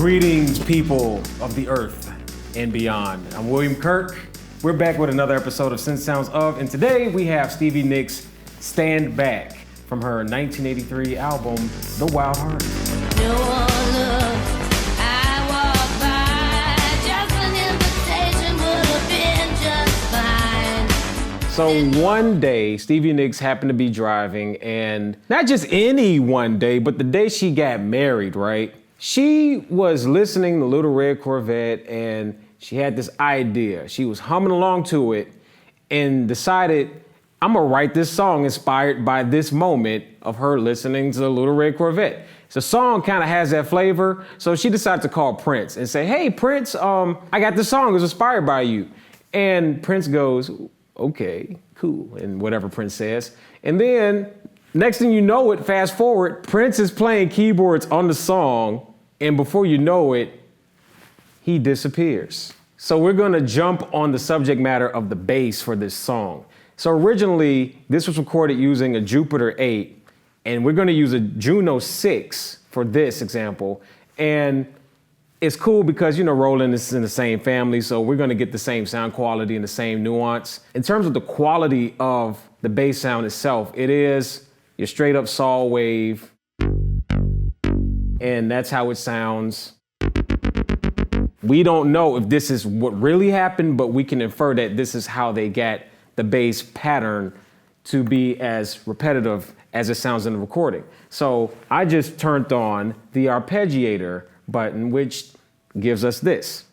Greetings, people of the earth and beyond. I'm William Kurk. We're back with another episode of Synth Sounds Of, and today we have Stevie Nicks' Stand Back from her 1983 album, The Wild Heart. So one day, Stevie Nicks happened to be driving, and not just any one day, but the day she got married, right? She was listening to Little Red Corvette, and she had this idea. She was humming along to it and decided, I'm gonna write this song inspired by this moment of her listening to Little Red Corvette. So the song kind of has that flavor, so she decided to call Prince and say, hey, Prince, I got this song, it was inspired by you. And Prince goes, okay, cool, and whatever Prince says. And then, next thing you know it, fast forward, Prince is playing keyboards on the song, and before you know it, he disappears. So we're gonna jump on the subject matter of the bass for this song. So originally, this was recorded using a Jupiter 8, and we're gonna use a Juno 6 for this example. And it's cool because, you know, Roland is in the same family, so we're gonna get the same sound quality and the same nuance. In terms of the quality of the bass sound itself, it is your straight up saw wave, and that's how it sounds. We don't know if this is what really happened, but we can infer that this is how they got the bass pattern to be as repetitive as it sounds in the recording. So I just turned on the arpeggiator button, which gives us this.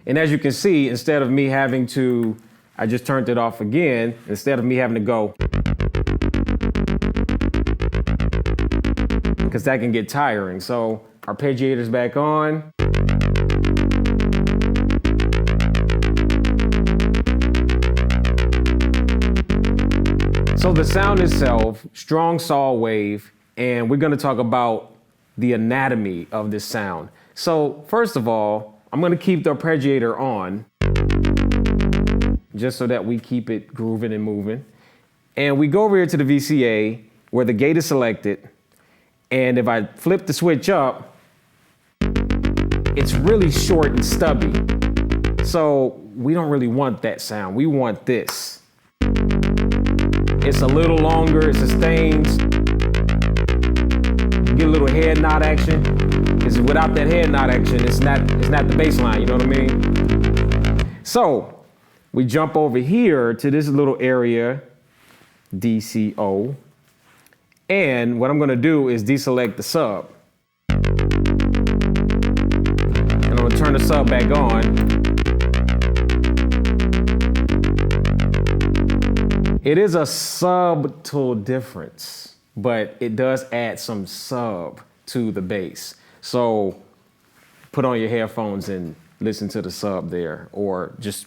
And as you can see, instead of me having to, I just turned it off again, instead of me having to go, because that can get tiring. So arpeggiator's back on. So the sound itself, strong saw wave, and we're gonna talk about the anatomy of this sound. So first of all, I'm gonna keep the arpeggiator on, just so that we keep it grooving and moving. And we go over here to the VCA where the gate is selected. And if I flip the switch up, it's really short and stubby. So we don't really want that sound. We want this. It's a little longer, it sustains. You get a little head nod action. Because without that head nod action, it's not the bass line, you know what I mean? So we jump over here to this little area, DCO. And what I'm gonna do is deselect the sub. And I'm gonna turn the sub back on. It is a subtle difference, but it does add some sub to the bass. So put on your headphones and listen to the sub there, or just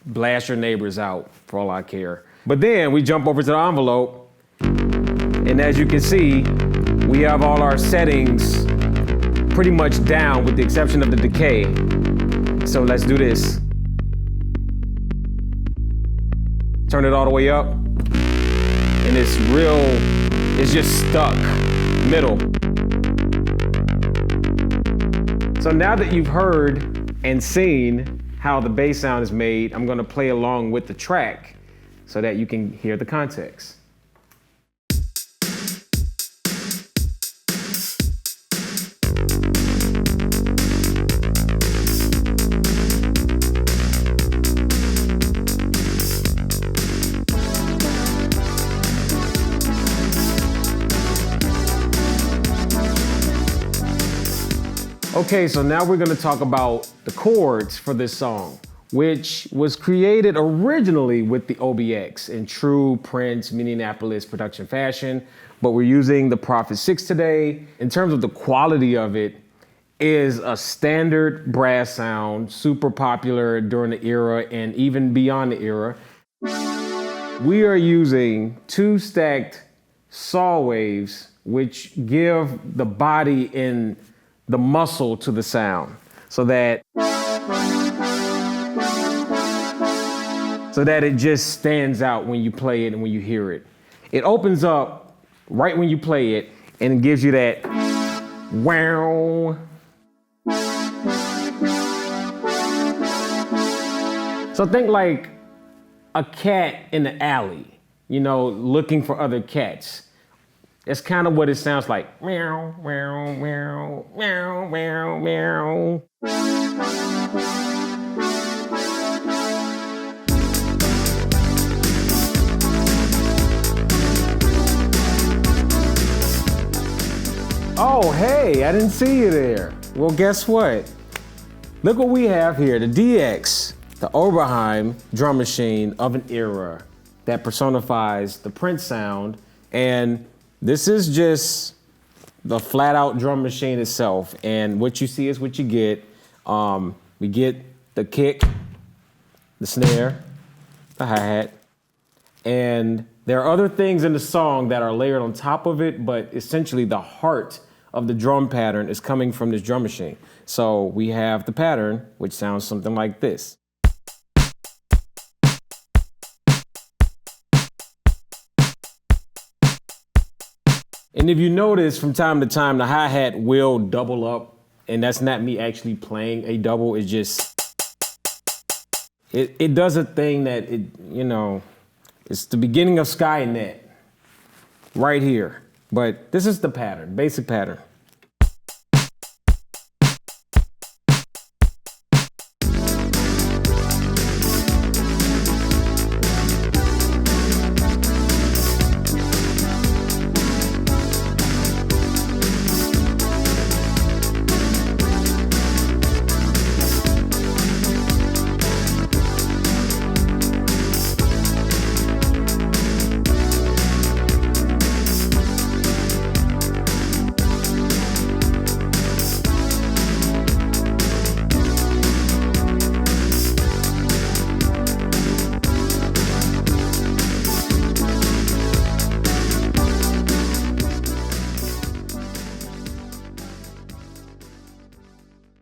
blast your neighbors out for all I care. But then we jump over to the envelope, and as you can see, we have all our settings pretty much down with the exception of the decay. So let's do this. Turn it all the way up. And it's just stuck, middle. So now that you've heard and seen how the bass sound is made, I'm gonna play along with the track so that you can hear the context. Okay, so now we're gonna talk about the chords for this song, which was created originally with the OBX in true Prince Minneapolis production fashion, but we're using the Prophet 6 today. In terms of the quality of it, is a standard brass sound, super popular during the era and even beyond the era. We are using 2 stacked saw waves, which give the body and the muscle to the sound, so that it just stands out when you play it and when you hear it. It opens up right when you play it, and it gives you that wow. So think like a cat in the alley, you know, looking for other cats. That's kind of what it sounds like. Meow, meow, meow, meow, meow, meow. Oh, hey, I didn't see you there. Well, guess what? Look what we have here, the DX, the Oberheim drum machine of an era that personifies the Prince sound. And this is just the flat out drum machine itself. And what you see is what you get. We get the kick, the snare, the hi-hat, and there are other things in the song that are layered on top of it, but essentially the heart of the drum pattern is coming from this drum machine. So we have the pattern, which sounds something like this. And if you notice, from time to time, the hi-hat will double up, and that's not me actually playing a double, it's just, it does a thing that it's the beginning of Skynet right here. But this is the pattern, basic pattern.